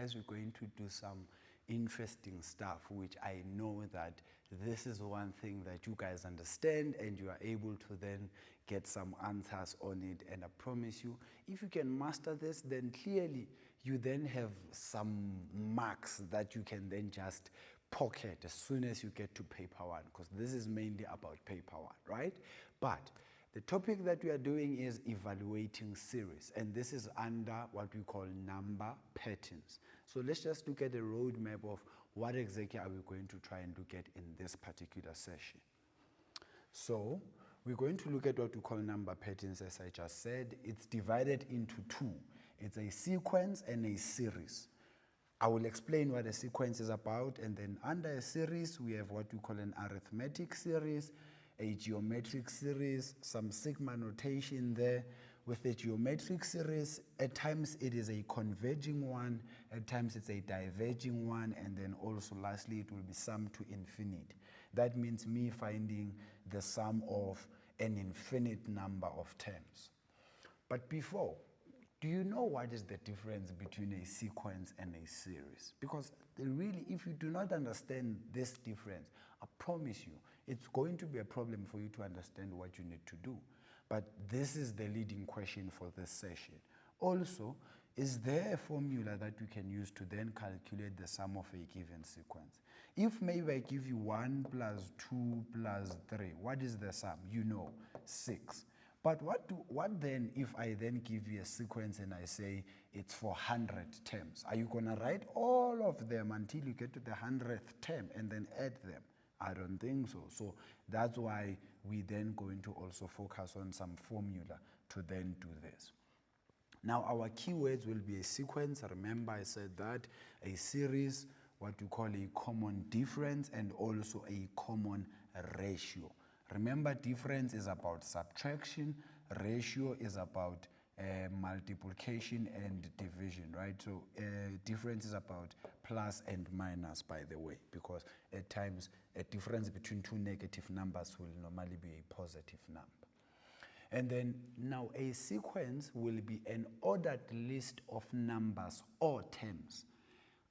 guys, we're going to do some interesting stuff, which I know that this is one thing that you guys understand and you are able to then get some answers on it. And I promise you, if you can master this, then clearly you then have some marks that you can then just pocket as soon as you get to paper one, because this is mainly about paper one, right? But the topic that we are doing is evaluating series, and this is under what we call number patterns. So let's just look at a roadmap of what exactly are we going to try and look at in this particular session. So we're going to look at what we call number patterns. As I just said, it's divided into two. It's a sequence and a series. I will explain what a sequence is about, and then under a series we have what we call an arithmetic series, a geometric series, some sigma notation there. With the geometric series, at times it is a converging one, at times it's a diverging one, and then also lastly it will be sum to infinite. That means me finding the sum of an infinite number of terms. But before, do you know what is the difference between a sequence and a series? Because really, if you do not understand this difference, I promise you, it's going to be a problem for you to understand what you need to do. But this is the leading question for this session. Also, is there a formula that you can use to then calculate the sum of a given sequence? If maybe I give you 1 plus 2 plus 3, what is the sum? You know, 6. But what then if I then give you a sequence and I say it's for 100 terms? Are you going to write all of them until you get to the 100th term and then add them? I don't think so. So that's why we then going to also focus on some formula to then do this. Now our keywords will be a sequence. Remember I said that, a series, what we call a common difference, and also a common ratio. Remember, difference is about subtraction, ratio is about multiplication and division, right? So difference is about plus and minus, by the way, because at times a difference between two negative numbers will normally be a positive number. And then now a sequence will be an ordered list of numbers or terms.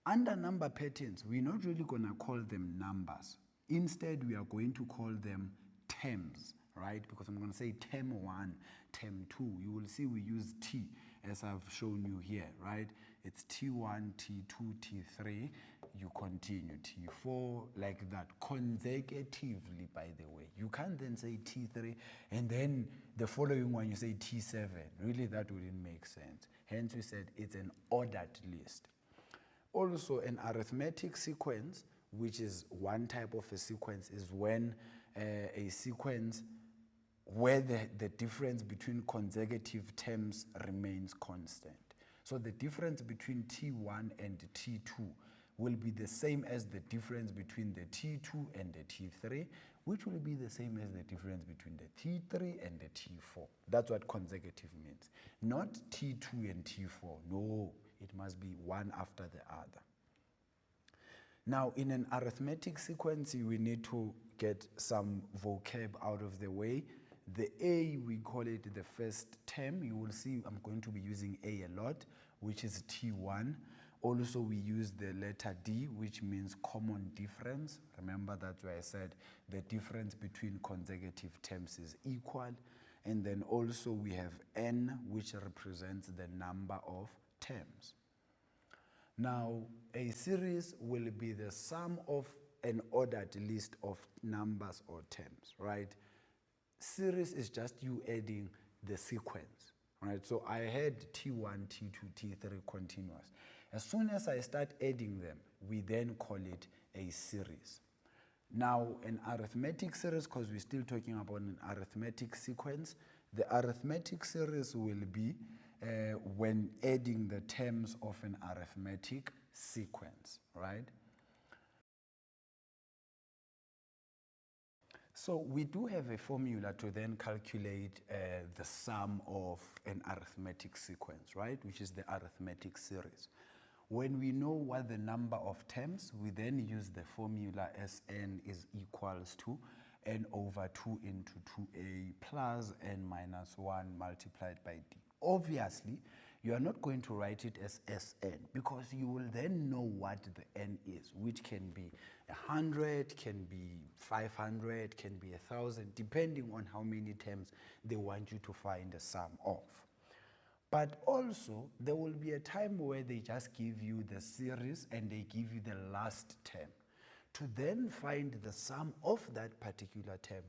Under number patterns, we're not really going to call them numbers. Instead, we are going to call them terms, right? Because I'm going to say term 1, term 2. You will see we use T as I've shown you here, right? It's T1, T2, T3. You continue T4 like that consecutively, by the way. You can't then say T3 and then the following one you say T7. Really, that wouldn't make sense. Hence, we said it's an ordered list. Also, an arithmetic sequence, which is one type of a sequence, is when a sequence where the difference between consecutive terms remains constant. So the difference between T1 and T2 will be the same as the difference between the T2 and the T3, which will be the same as the difference between the T3 and the T4. That's what consecutive means. Not T2 and T4. No, it must be one after the other. Now, in an arithmetic sequence, we need to get some vocab out of the way. The A, we call it the first term. You will see I'm going to be using A a lot, which is T1. Also, we use the letter D, which means common difference. Remember, that's why I said the difference between consecutive terms is equal. And then also we have N, which represents the number of terms. Now, a series will be the sum of an ordered list of numbers or terms, right? Series is just you adding the sequence, right? So I had T1, T2, T3 continuous. As soon as I start adding them, we then call it a series. Now, an arithmetic series, because we're still talking about an arithmetic sequence, the arithmetic series will be when adding the terms of an arithmetic sequence, right? So we do have a formula to then calculate the sum of an arithmetic sequence, right? Which is the arithmetic series. When we know what the number of terms, we then use the formula Sn is equals to n over 2 into 2a plus n minus 1 multiplied by d. Obviously, you are not going to write it as Sn, because you will then know what the n is, which can be 100, can be 500, can be 1,000, depending on how many terms they want you to find the sum of. But also, there will be a time where they just give you the series and they give you the last term. To then find the sum of that particular term,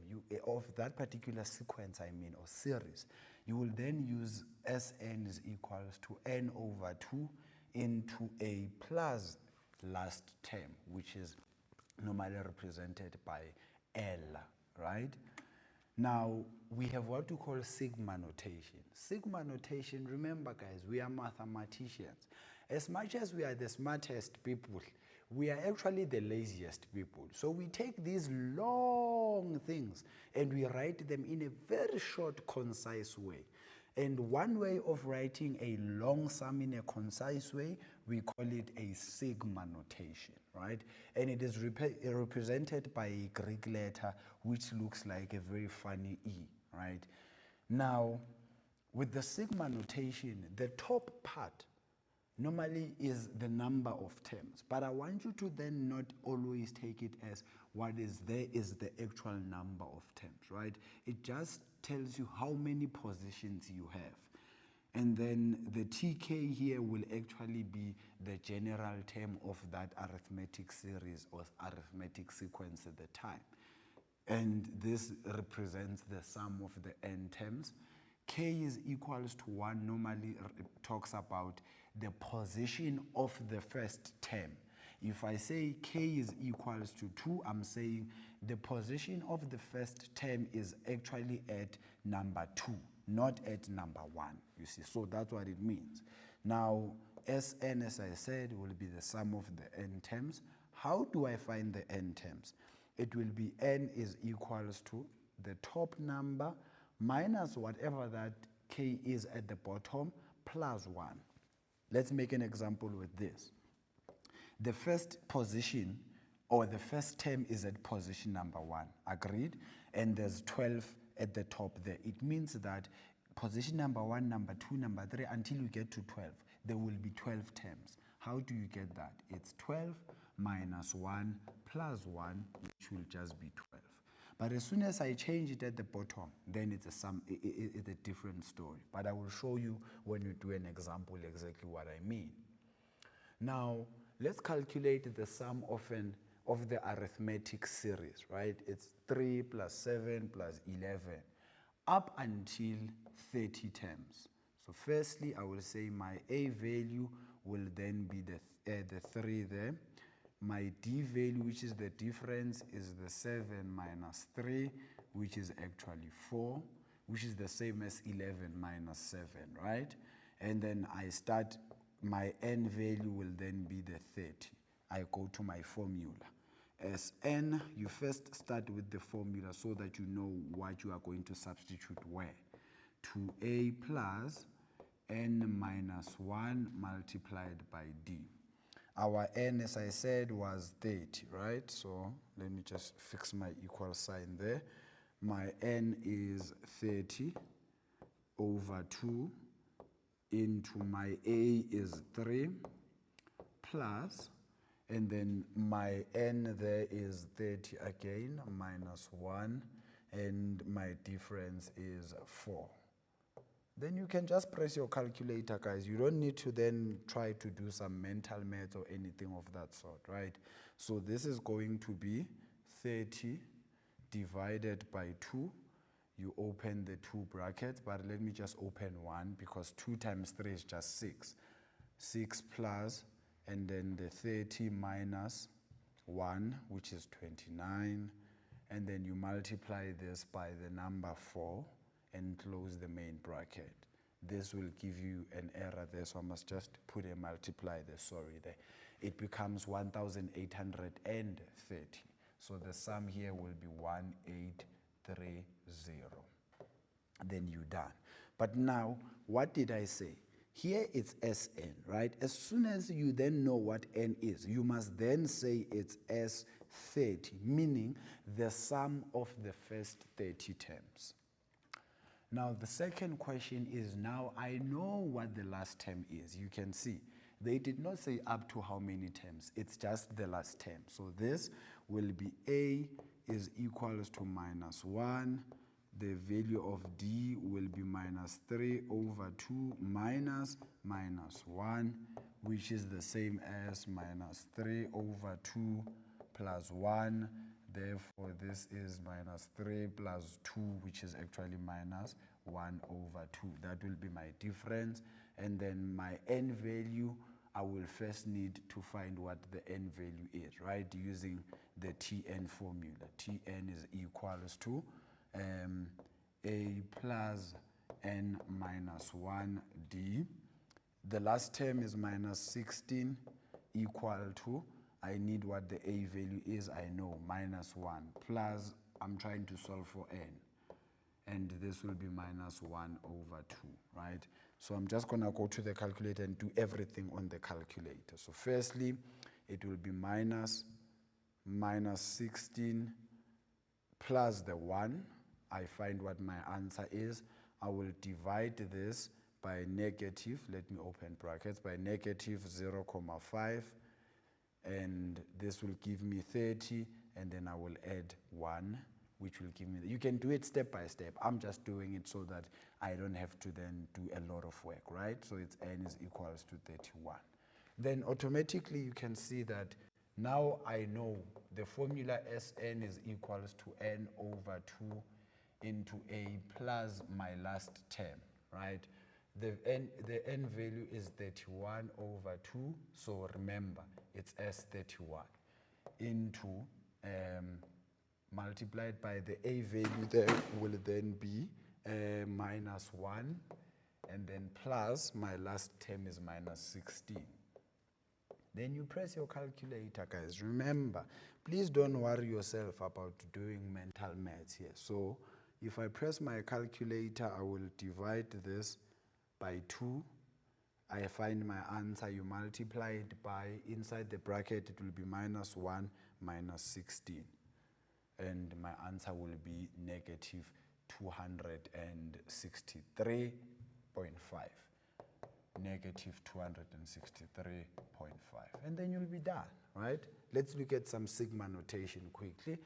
of that particular sequence, or series, you will then use Sn is equals to n over 2 into a plus last term, which is normally represented by L, right? Now, we have what we call sigma notation. Sigma notation, remember guys, we are mathematicians. As much as we are the smartest people, we are actually the laziest people. So we take these long things and we write them in a very short, concise way. And one way of writing a long sum in a concise way, we call it a sigma notation, right? And it is represented by a Greek letter which looks like a very funny E, right? Now, with the sigma notation, the top part normally is the number of terms, but I want you to then not always take it as what is there is the actual number of terms, right? It just tells you how many positions you have. And then the TK here will actually be the general term of that arithmetic series or arithmetic sequence at the time. And this represents the sum of the n terms. K is equals to 1 normally talks about the position of the first term. If I say K is equals to 2, I'm saying the position of the first term is actually at number 2, not at number 1, you see. So that's what it means. Now, Sn, as I said, will be the sum of the n terms. How do I find the n terms? It will be n is equals to the top number minus whatever that K is at the bottom plus 1. Let's make an example with this. The first position or the first term is at position number 1, agreed? And there's 12 at the top there. It means that position number 1, number 2, number 3, until you get to 12, there will be 12 terms. How do you get that? It's 12 minus 1 plus 1, which will just be 12. But as soon as I change it at the bottom, then it's a different story. But I will show you when we do an example exactly what I mean. Now, let's calculate the sum of the arithmetic series, right? It's 3 plus 7 plus 11, up until 30 terms. So firstly, I will say my A value will then be the 3 there. My D value, which is the difference, is the 7 minus 3, which is actually 4, which is the same as 11 minus 7, right? And then I start, my N value will then be the 30. I go to my formula. As N, you first start with the formula so that you know what you are going to substitute where. 2A plus N minus 1 multiplied by D. Our N, as I said, was 30, right? So let me just fix my equal sign there. My N is 30 over 2 into my A is 3 plus, and then my N there is 30 again, minus 1, and my difference is 4. Then you can just press your calculator, guys. You don't need to then try to do some mental math or anything of that sort, right? So this is going to be 30 divided by 2. You open the 2 brackets, but let me just open 1 because 2 times 3 is just 6. 6 plus, and then the 30 minus 1, which is 29. And then you multiply this by the number 4. And close the main bracket. This will give you an error there, so I must just put a multiply there, sorry there. It becomes 1,830. So the sum here will be 1830. Then you're done. But now, what did I say? Here it's Sn, right? As soon as you then know what n is, you must then say it's S30, meaning the sum of the first 30 terms. Now the second question is, now I know what the last term is. You can see they did not say up to how many terms, it's just the last term. So this will be a is equals to minus 1. The value of d will be minus 3 over 2 minus 1, which is the same as minus 3 over 2 plus 1. Therefore, this is minus 3 plus 2, which is actually minus 1 over 2. That will be my difference. And then my n value, I will first need to find what the n value is, right? Using the Tn formula. Tn is equals to a plus n minus 1d. The last term is minus 16 equal to, I need what the a value is, I know, minus 1, plus, I'm trying to solve for n. And this will be minus 1 over 2, right? So I'm just going to go to the calculator and do everything on the calculator. So firstly, it will be minus 16 plus the 1. I find what my answer is. I will divide this by negative, let me open brackets, by negative 0.5. And this will give me 30, and then I will add 1, which will give me, you can do it step by step. I'm just doing it so that I don't have to then do a lot of work, right? So it's n is equals to 31. Then automatically you can see that now I know the formula Sn is equals to n over 2 into a plus my last term, right? The n value is 31 over 2, so remember, it's S31 into multiplied by the a value there will then be minus 1, and then plus my last term is minus 16. Then you press your calculator, guys. Remember, please don't worry yourself about doing mental maths here. So if I press my calculator, I will divide this by 2. I find my answer. You multiply it by, inside the bracket, it will be minus 1 minus 16. And my answer will be negative 263.5. Negative 263.5. And then you'll be done, right? Let's look at some sigma notation quickly.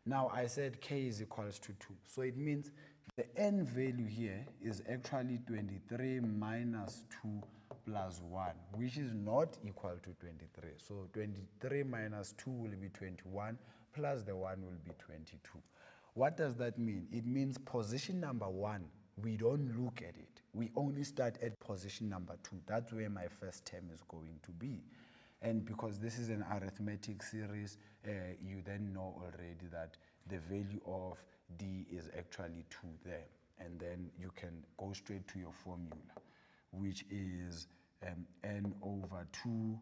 Now I said k is equals to 2. So it means the n value here is actually 23 minus 2 plus 1, which is not equal to 23. So 23 minus 2 will be 21, plus the 1 will be 22. What does that mean? It means position number 1, we don't look at it. We only start at position number 2. That's where my first term is going to be. And because this is an arithmetic series, you then know already that the value of d is actually 2 there. And then you can go straight to your formula, which is n over 2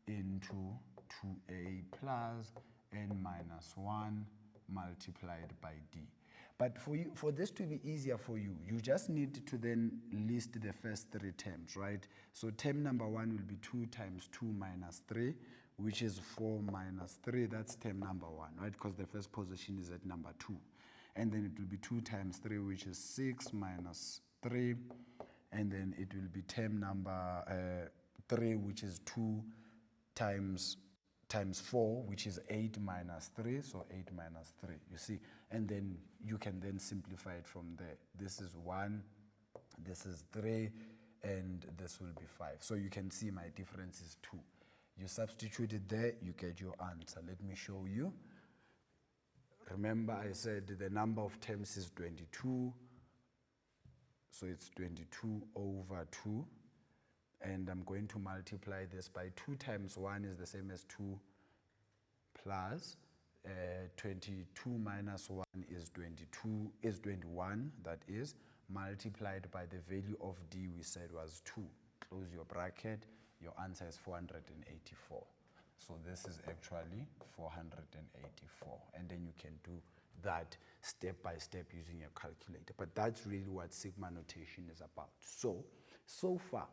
into 2a plus n minus 1 multiplied by d. But for this to be easier for you, you just need to then list the first 3 terms, right? So term number 1 will be 2 times 2 minus 3, which is 4 minus 3. That's term number 1, right? Because the first position is at number 2. And then it will be 2 times 3, which is 6 minus 3. And then it will be term number 3, which is 2 times 4, which is 8 minus 3, so 8 minus 3, you see. And then you can then simplify it from there. This is 1, this is 3, and this will be 5. So you can see my difference is 2. You substitute it there, you get your answer. Let me show you. Remember I said the number of terms is 22, so it's 22 over 2. And I'm going to multiply this by 2 times 1 is the same as 2 plus 22 minus 1 is 22, is 21, that is, multiplied by the value of d we said was 2. Close your bracket, your answer is 484. So this is actually 484. And then you can do that step by step using your calculator. But that's really what sigma notation is about. So far,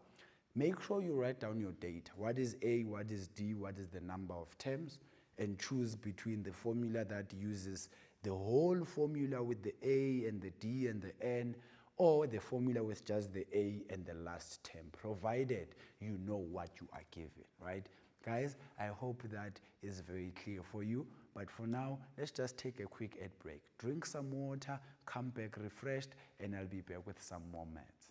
make sure you write down your data. What is A, what is D, what is the number of terms, and choose between the formula that uses the whole formula with the A and the D and the N, or the formula with just the a and the last term, provided you know what you are given, right? Guys, I hope that is very clear for you. But for now, let's just take a quick ad break. Drink some water, come back refreshed, and I'll be back with some more maths.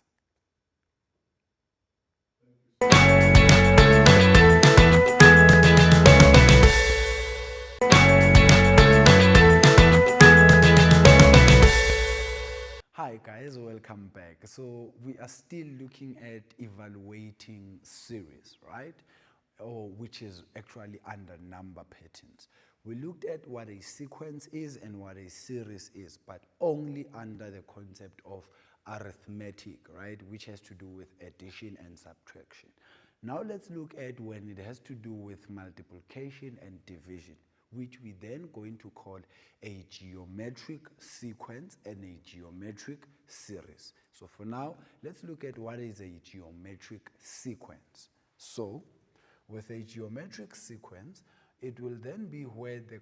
Hi guys, welcome back. So we are still looking at evaluating series, right? Or which is actually under number patterns. We looked at what a sequence is and what a series is, but only under the concept of arithmetic, right? Which has to do with addition and subtraction. Now let's look at when it has to do with multiplication and division, which we then going to call a geometric sequence and a geometric series. So for now, let's look at what is a geometric sequence. So with a geometric sequence, it will then be where the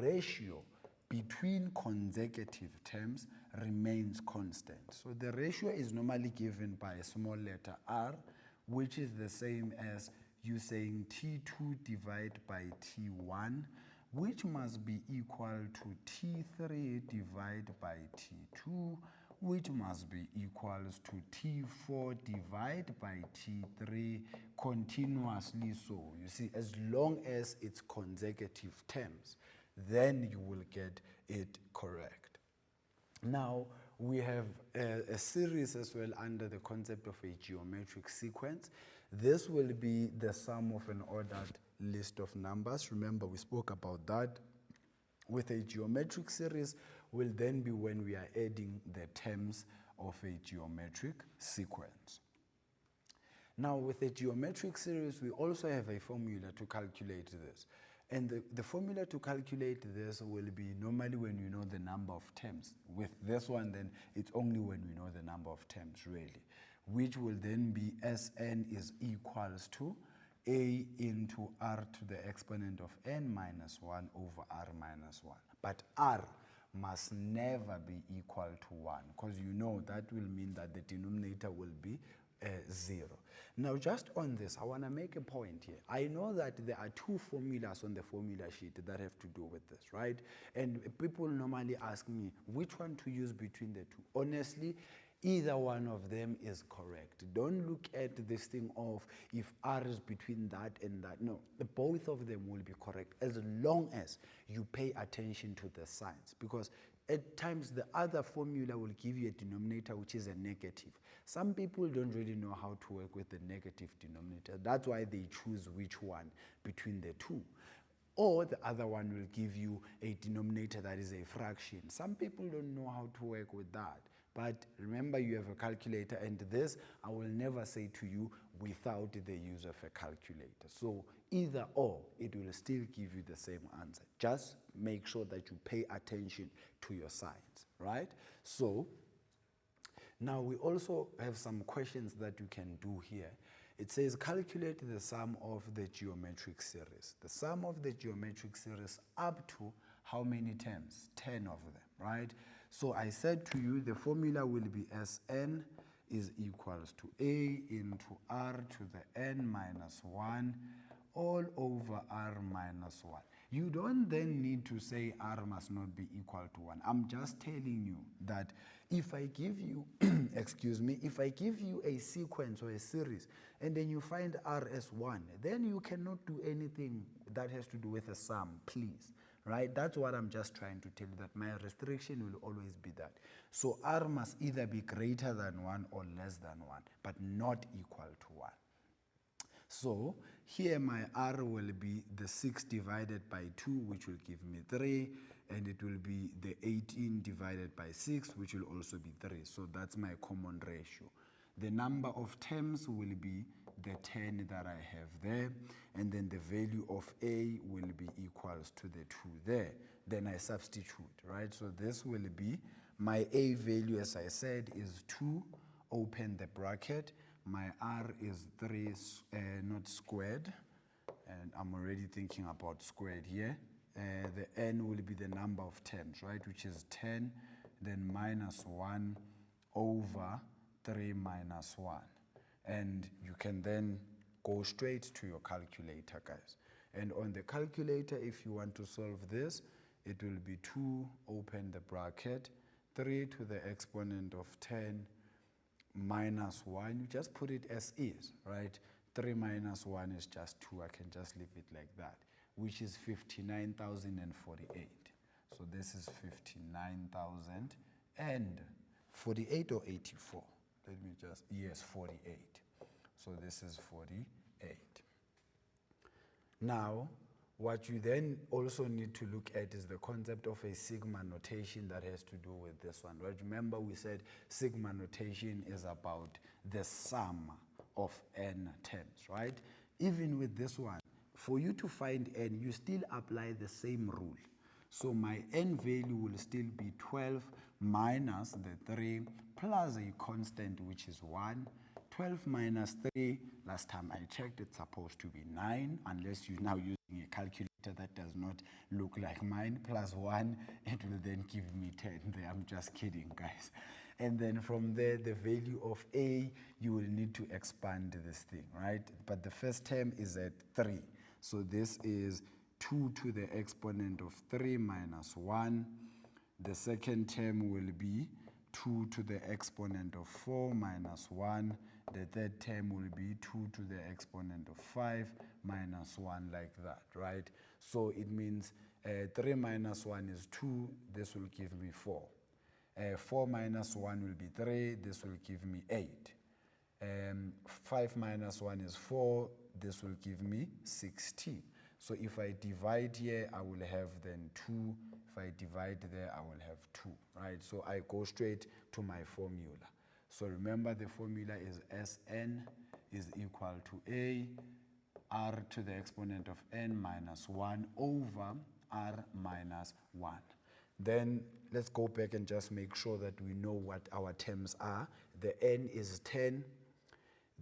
ratio between consecutive terms remains constant. So the ratio is normally given by a small letter r, which is the same as you saying T2 divided by T1, which must be equal to T3 divided by T2, which must be equals to T4 divided by T3 continuously so. You see, as long as it's consecutive terms, then you will get it correct. Now, we have a series as well under the concept of a geometric sequence. This will be the sum of an ordered list of numbers. Remember, we spoke about that. With a geometric series will then be when we are adding the terms of a geometric sequence. Now, with a geometric series, we also have a formula to calculate this. And the formula to calculate this will be normally when you know the number of terms. With this one, then it's only when we know the number of terms, really, which will then be Sn is equals to a into r to the exponent of n minus 1 over r minus 1. But r must never be equal to 1, because you know that will mean that the denominator will be 0. Now, just on this, I want to make a point here. I know that there are two formulas on the formula sheet that have to do with this, right? And people normally ask me which one to use between the two. Honestly, either one of them is correct. Don't look at this thing of if r is between that and that. No, both of them will be correct as long as you pay attention to the signs, because at times the other formula will give you a denominator which is a negative. Some people don't really know how to work with the negative denominator. That's why they choose which one between the two. Or the other one will give you a denominator that is a fraction. Some people don't know how to work with that. But remember, you have a calculator, and this I will never say to you without the use of a calculator. So either or, it will still give you the same answer. Just make sure that you pay attention to your signs, right? So now we also have some questions that you can do here. It says calculate the sum of the geometric series. The sum of the geometric series up to how many terms? 10 of them, right? So I said to you the formula will be Sn is equals to a into r to the n minus 1 all over r minus 1. You don't then need to say r must not be equal to 1. I'm just telling you that if I give you, excuse me, if I give you a sequence or a series and then you find r as 1, then you cannot do anything that has to do with a sum, please. Right? That's what I'm just trying to tell you, that my restriction will always be that. So r must either be greater than 1 or less than 1, but not equal to 1. So here my r will be the 6 divided by 2, which will give me 3, and it will be the 18 divided by 6, which will also be 3. So that's my common ratio. The number of terms will be the 10 that I have there, and then the value of a will be equals to the 2 there. Then I substitute, right? So this will be my a value, as I said, is 2, open the bracket. My r is 3, not squared, and I'm already thinking about squared here. The n will be the number of terms, right, which is 10, then minus 1 over 3 minus 1. And you can then go straight to your calculator, guys. And on the calculator, if you want to solve this, it will be 2, open the bracket, 3 to the exponent of 10 minus 1. You just put it as is, right? 3 minus 1 is just 2. I can just leave it like that, which is 59,048. So this is 59,048 or 84. Let me just, yes, 48. So this is 48. Now, what you then also need to look at is the concept of a sigma notation that has to do with this one, right? Remember we said sigma notation is about the sum of n terms, right? Even with this one, for you to find n, you still apply the same rule. So my n value will still be 12 minus the 3 plus a constant which is 1. 12 minus 3, last time I checked, it's supposed to be 9, unless you're now using a calculator that does not look like mine, plus 1, it will then give me 10 there. I'm just kidding, guys. And then from there, the value of a, you will need to expand this thing, right? But the first term is at 3. So this is 2 to the exponent of 3 minus 1. The second term will be 2 to the exponent of 4 minus 1. The third term will be 2 to the exponent of 5 minus 1, like that, right? So it means 3 minus 1 is 2. This will give me 4. 4 minus 1 will be 3. This will give me 8. 5 minus 1 is 4. This will give me 16. So if I divide here, I will have then 2. If I divide there, I will have 2, right? So I go straight to my formula. So remember, the formula is Sn is equal to a r to the exponent of n minus 1 over r minus 1. Then let's go back and just make sure that we know what our terms are. The n is 10,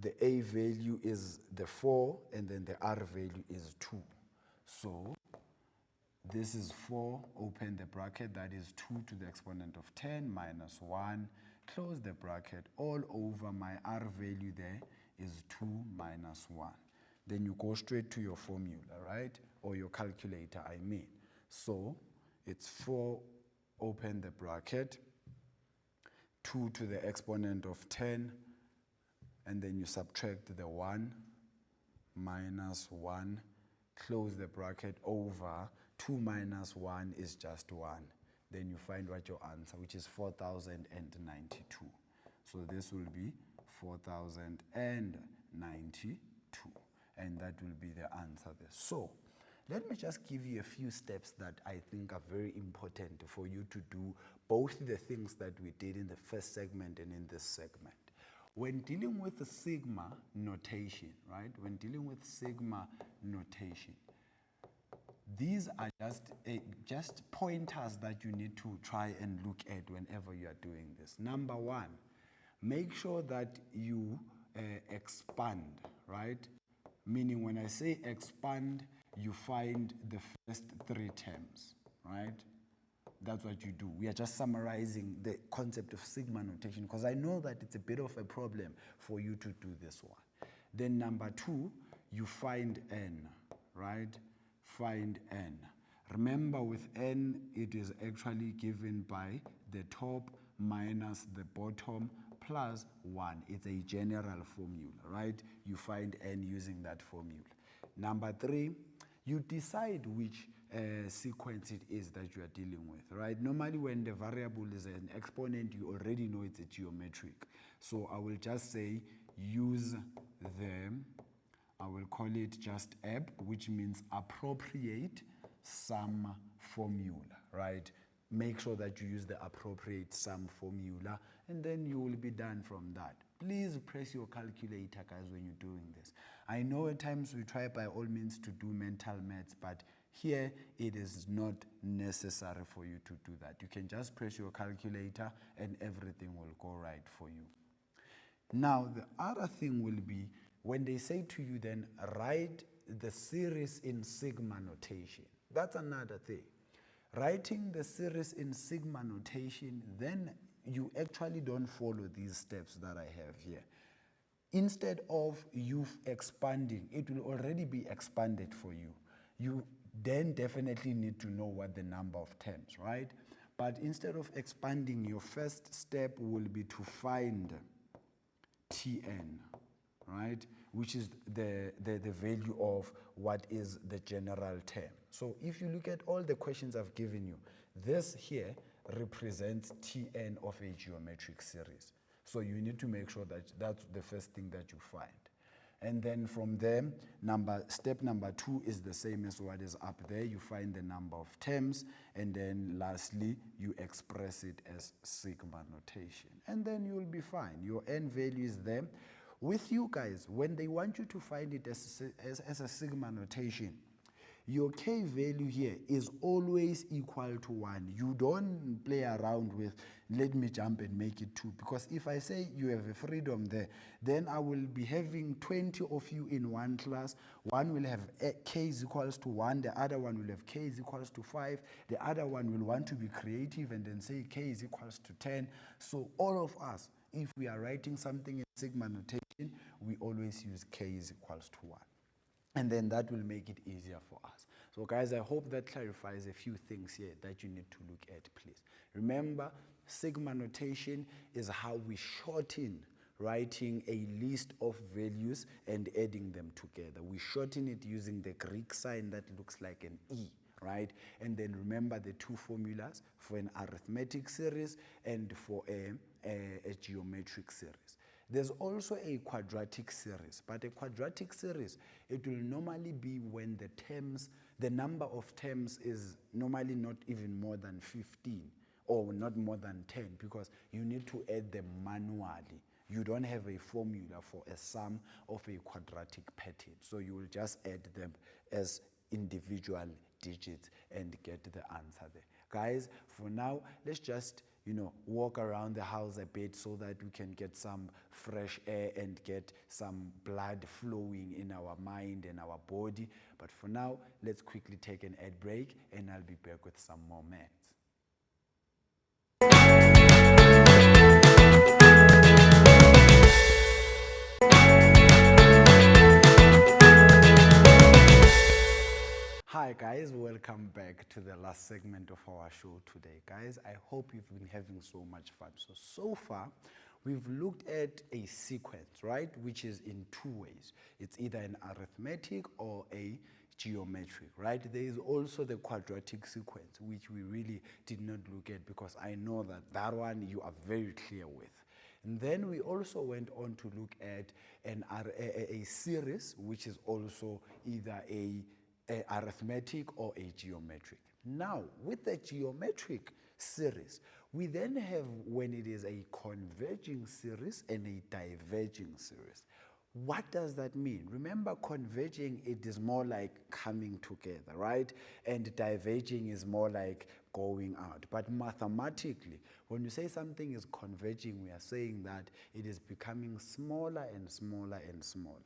the a value is the 4, and then the r value is 2. So this is 4, open the bracket, that is 2 to the exponent of 10 minus 1, close the bracket, all over my r value there is 2 minus 1. Then you go straight to your formula, right? Or your calculator, I mean. So it's 4, open the bracket, 2 to the exponent of 10, and then you subtract the 1, minus 1, close the bracket, over 2 minus 1 is just 1. Then you find what your answer, which is 4,092. So this will be 4,092, and that will be the answer there. So let me just give you a few steps that I think are very important for you to do both the things that we did in the first segment and in this segment. When dealing with the sigma notation, right? When dealing with sigma notation, these are just pointers that you need to try and look at whenever you are doing this. Number one, make sure that you expand, right? Meaning when I say expand, you find the first 3 terms, right? That's what you do. We are just summarizing the concept of sigma notation because I know that it's a bit of a problem for you to do this one. Then number 2, you find n, right? Find n. Remember with n, it is actually given by the top minus the bottom plus 1. It's a general formula, right? You find n using that formula. Number 3, you decide which sequence it is that you are dealing with, right? Normally when the variable is an exponent, you already know it's a geometric. So I will just say use I will call it just AB, which means appropriate sum formula, right? Make sure that you use the appropriate sum formula, and then you will be done from that. Please press your calculator, guys, when you're doing this. I know at times we try by all means to do mental maths, but here it is not necessary for you to do that. You can just press your calculator and everything will go right for you. Now, the other thing will be when they say to you then write the series in sigma notation. That's another thing. Writing the series in sigma notation, then you actually don't follow these steps that I have here. Instead of you expanding, it will already be expanded for you. You then definitely need to know what the number of terms, right? But instead of expanding, your first step will be to find Tn, right? Which is the value of what is the general term. So if you look at all the questions I've given you, this here represents Tn of a geometric series. So you need to make sure that that's the first thing that you find. And then from there, step number 2 is the same as what is up there. You find the number of terms, and then lastly, you express it as sigma notation. And then you'll be fine. Your n value is there. With you guys, when they want you to find it as a sigma notation, your k value here is always equal to 1. You don't play around with, let me jump and make it 2. Because if I say you have a freedom there, then I will be having 20 of you in one class. One will have k is equals to 1. The other one will have k is equals to 5. The other one will want to be creative and then say k is equals to 10. So all of us, if we are writing something in sigma notation, we always use k is equals to 1. And then that will make it easier for us. So guys, I hope that clarifies a few things here that you need to look at, please. Remember, sigma notation is how we shorten writing a list of values and adding them together. We shorten it using the Greek sign that looks like an E, right? And then remember the two formulas for an arithmetic series and for a geometric series. There's also a quadratic series, but a quadratic series, it will normally be when the number of terms is normally not even more than 15 or not more than 10, because you need to add them manually. You don't have a formula for a sum of a quadratic pattern, so you will just add them as individual digits and get the answer there. Guys, for now, let's just walk around the house a bit so that we can get some fresh air and get some blood flowing in our mind and our body. But for now, let's quickly take an ad break and I'll be back with some more maths. Hi guys, welcome back to the last segment of our show today. Guys, I hope you've been having so much fun. So far, we've looked at a sequence, right, which is in two ways. It's either an arithmetic or a geometric, right? There is also the quadratic sequence, which we really did not look at because I know that one you are very clear with. And then we also went on to look at a series, which is also either a arithmetic or a geometric. Now, with the geometric series, we then have when it is a converging series and a diverging series. What does that mean? Remember, converging, it is more like coming together, right? And diverging is more like going out. But mathematically, when you say something is converging, we are saying that it is becoming smaller and smaller and smaller.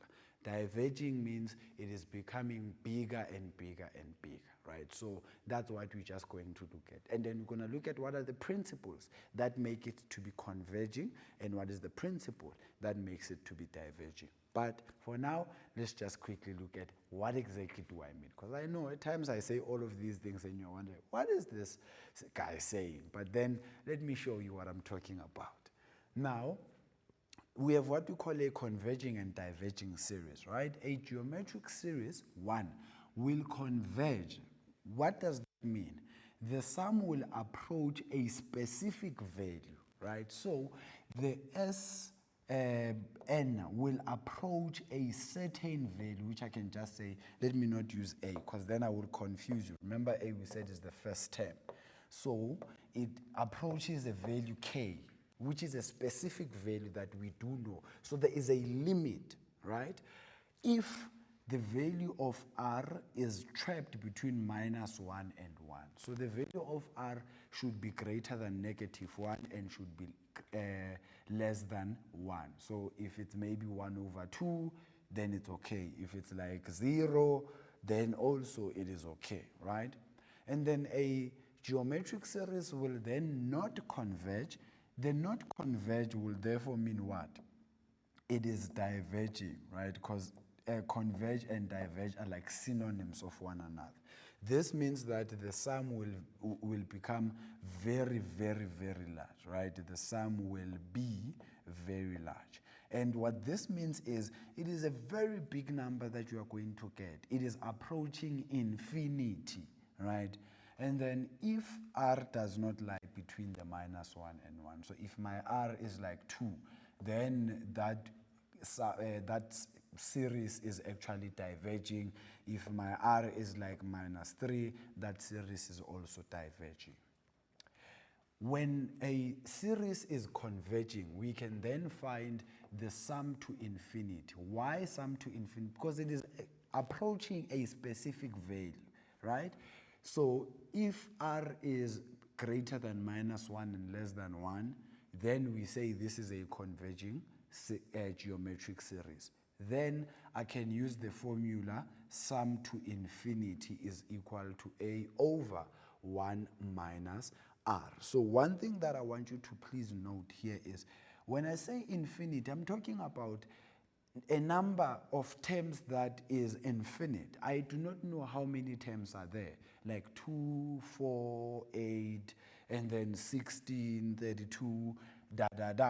Diverging means it is becoming bigger and bigger and bigger, right? So that's what we're just going to look at. And then we're going to look at what are the principles that make it to be converging and what is the principle that makes it to be diverging. But for now, let's just quickly look at what exactly do I mean. Because I know at times I say all of these things and you're wondering, what is this guy saying? But then let me show you what I'm talking about. Now, we have what we call a converging and diverging series, right? A geometric series, one, will converge. What does that mean? The sum will approach a specific value, right? So the n will approach a certain value, which I can just say, let me not use a, because then I will confuse you. Remember, a we said is the first term. So it approaches a value k, which is a specific value that we do know. So there is a limit, right? If the value of r is trapped between -1 and 1. So the value of r should be greater than -1 and should be less than 1. So if it's maybe 1/2, then it's okay. If it's like 0, then also it is okay, right? And then a geometric series will then not converge The not converge will therefore mean what? It is diverging, right? Because converge and diverge are like synonyms of one another. This means that the sum will become very, very, very large, right? The sum will be very large. And what this means is it is a very big number that you are going to get. It is approaching infinity, right? And then if r does not lie between the minus 1 and 1, so if my r is like 2, then that series is actually diverging. If my r is like minus 3, that series is also diverging. When a series is converging, we can then find the sum to infinity. Why sum to infinity? Because it is approaching a specific value, right? So if r is greater than minus 1 and less than 1, then we say this is a converging geometric series. Then I can use the formula sum to infinity is equal to a over 1 minus r. So one thing that I want you to please note here is when I say infinity, I'm talking about a number of terms that is infinite. I do not know how many terms are there, like 2, 4, 8, and then 16, 32,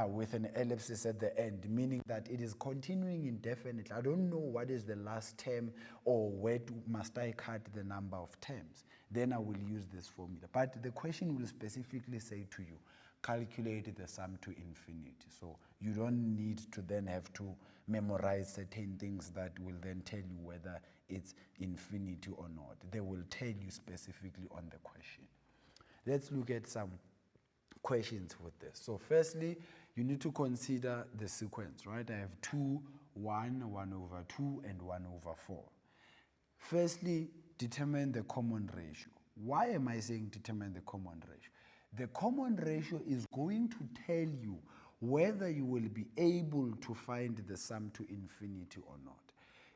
with an ellipsis at the end, meaning that it is continuing indefinitely. I don't know what is the last term or where must I cut the number of terms. Then I will use this formula. But the question will specifically say to you, calculate the sum to infinity. So you don't need to then have to memorize certain things that will then tell you whether it's infinity or not. They will tell you specifically on the question. Let's look at some questions with this. So firstly, you need to consider the sequence, right? I have 2, 1, 1 over 2, and 1 over 4. Firstly, determine the common ratio. Why am I saying determine the common ratio? The common ratio is going to tell you whether you will be able to find the sum to infinity or not.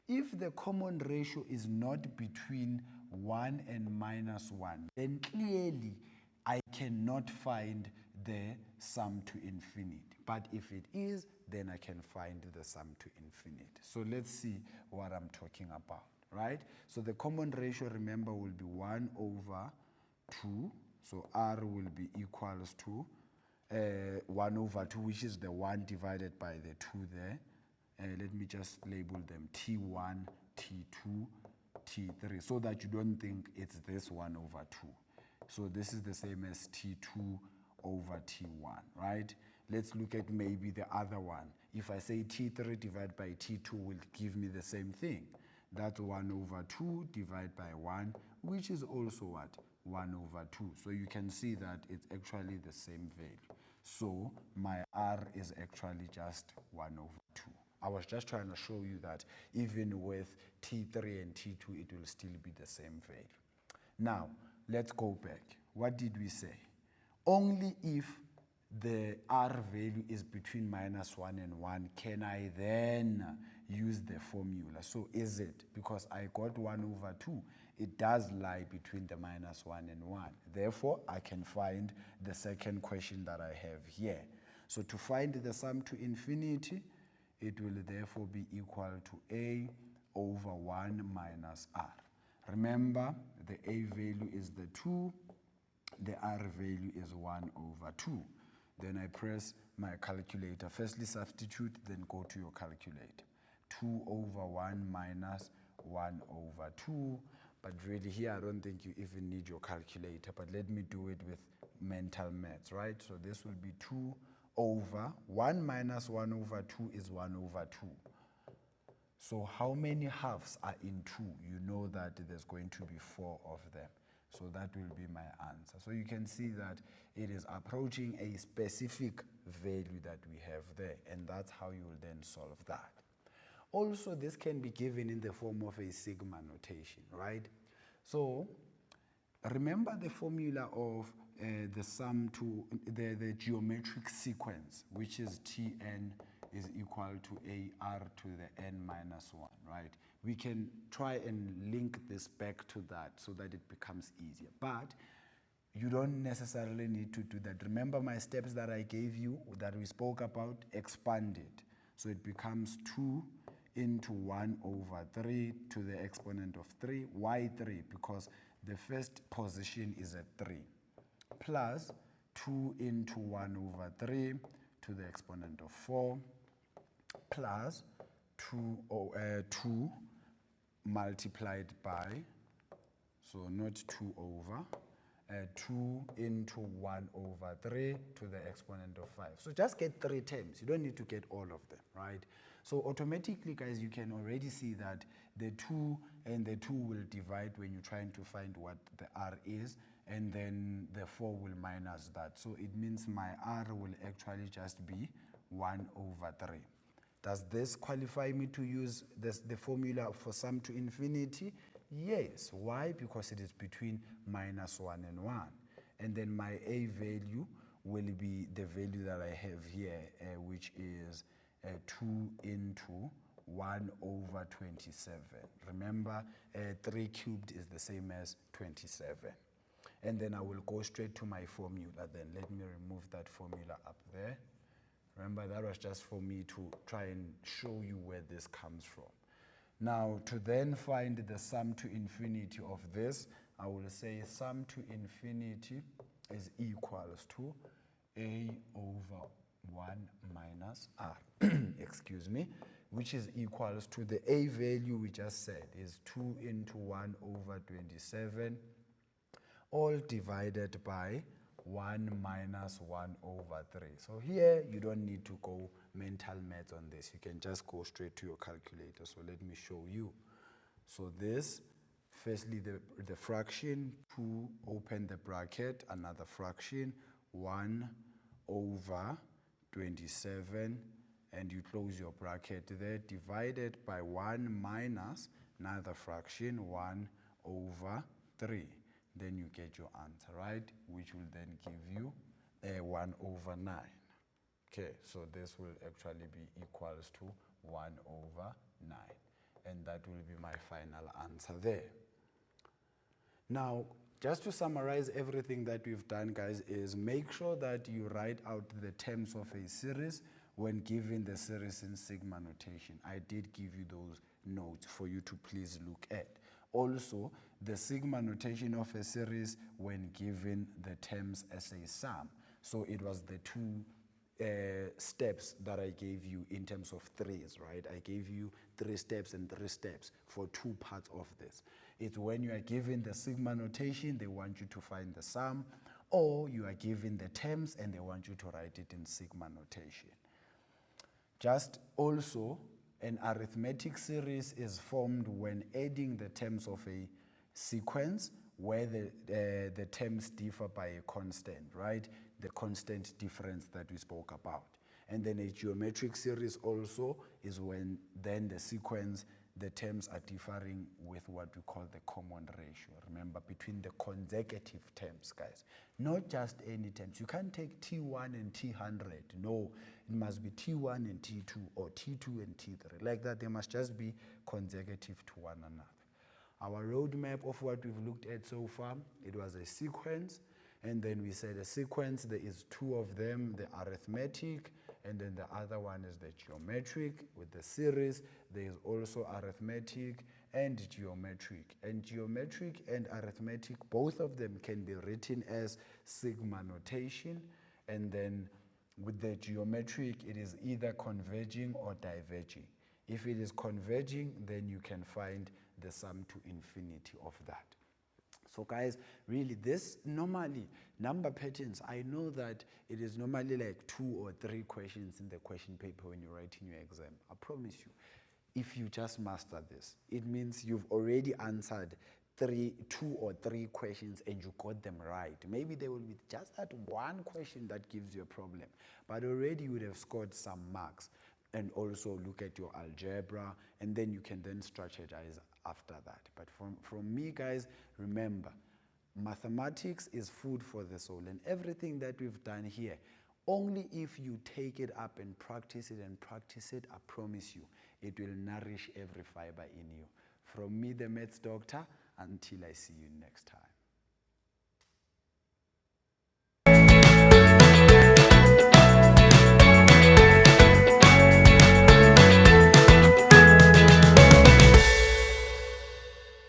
If the common ratio is not between 1 and minus 1, then clearly I cannot find the sum to infinity. But if it is, then I can find the sum to infinity. So let's see what I'm talking about, right? So the common ratio, remember, will be 1 over 2. So r will be equals to 1 over 2, which is the 1 divided by the 2 there. Let me just label them T1, T2, T3, so that you don't think it's this 1 over 2. So this is the same as T2 over T1, right? Let's look at maybe the other one. If I say T3 divided by T2 will give me the same thing. That's 1 over 2 divided by 1, which is also what? 1 over 2. So you can see that it's actually the same value. So my r is actually just 1 over 2. I was just trying to show you that even with T3 and T2, it will still be the same value. Now, let's go back. What did we say? Only if the r value is between minus 1 and 1 can I then use the formula. So is it? Because I got 1 over 2. It does lie between the minus 1 and 1. Therefore, I can find the second question that I have here. So to find the sum to infinity, it will therefore be equal to a over 1 minus r. Remember, the a value is the 2, the r value is 1 over 2. Then I press my calculator. Firstly substitute, then go to your calculator. 2 over 1 minus 1 over 2. But really here, I don't think you even need your calculator, but let me do it with mental maths, right? So this will be 2 over 1 minus 1 over 2 is 1 over 2. So how many halves are in 2? You know that there's going to be 4 of them. So that will be my answer. So you can see that it is approaching a specific value that we have there, and that's how you will then solve that. Also, this can be given in the form of a sigma notation, right? So remember the formula of the sum to the geometric sequence, which is Tn is equal to AR to the n minus 1, right? We can try and link this back to that so that it becomes easier. But you don't necessarily need to do that. Remember my steps that I gave you, that we spoke about? Expand it. So it becomes 2 into 1 over 3 to the exponent of 3. Why 3? Because the first position is at 3. Plus 2 into 1 over 3 to the exponent of 4. Plus 2 multiplied by, so not 2 over, 2 into 1 over 3 to the exponent of 5. So just get 3 terms. You don't need to get all of them, right? So automatically, guys, you can already see that the 2 and the 2 will divide when you're trying to find what the R is, and then the 4 will minus that. So it means my R will actually just be 1 over 3. Does this qualify me to use the formula for sum to infinity? Yes. Why? Because it is between -1 and 1. And then my A value will be the value that I have here, which is 2 into 1 over 27. Remember, 3 cubed is the same as 27. And then I will go straight to my formula then. Let me remove that formula up there. Remember, that was just for me to try and show you where this comes from. Now, to then find the sum to infinity of this, I will say sum to infinity is equals to A over 1 minus R, excuse me, which is equals to the A value we just said is 2 into 1 over 27, all divided by 1 minus 1 over 3. So here, you don't need to go mental math on this. You can just go straight to your calculator. So let me show you. So this, firstly, the fraction, 2, open the bracket, another fraction, 1 over 27, and you close your bracket there, divided by 1 minus another fraction, 1 over 3. Then you get your answer, right? Which will then give you 1 over 9. Okay, so this will actually be equals to 1 over 9. And that will be my final answer there. Now, just to summarize everything that we've done, guys, is make sure that you write out the terms of a series when given the series in sigma notation. I did give you those notes for you to please look at. Also, the sigma notation of a series when given the terms as a sum. So it was the 2 steps that I gave you in terms of 3s, right? I gave you 3 steps and 3 steps for 2 parts of this. It's when you are given the sigma notation, they want you to find the sum, or you are given the terms and they want you to write it in sigma notation. Just also, an arithmetic series is formed when adding the terms of a sequence where the terms differ by a constant, right? The constant difference that we spoke about. And then a geometric series also is when then the sequence, the terms are differing with what we call the common ratio. Remember, between the consecutive terms, guys. Not just any terms. You can't take T1 and T100. No, it must be T1 and T2 or T2 and T3. Like that, they must just be consecutive to one another. Our roadmap of what we've looked at so far, it was a sequence. And then we said a sequence, there is 2 of them, the arithmetic, and then the other one is the geometric. With the series, there is also arithmetic and geometric. And geometric and arithmetic, both of them can be written as sigma notation. And then with the geometric, it is either converging or diverging. If it is converging, then you can find the sum to infinity of that. So guys, really this normally, number patterns, I know that it is normally like 2 or 3 questions in the question paper when you're writing your exam. I promise you, if you just master this, it means you've already answered 2 or 3 questions and you got them right. Maybe there will be just that one question that gives you a problem, but already you would have scored some marks. And also look at your algebra, and then you can then strategize after that. But from me, guys, remember, mathematics is food for the soul, and everything that we've done here, only if you take it up and practice it, I promise you, it will nourish every fiber in you. From me, the Maths Doctor, until I see you next time.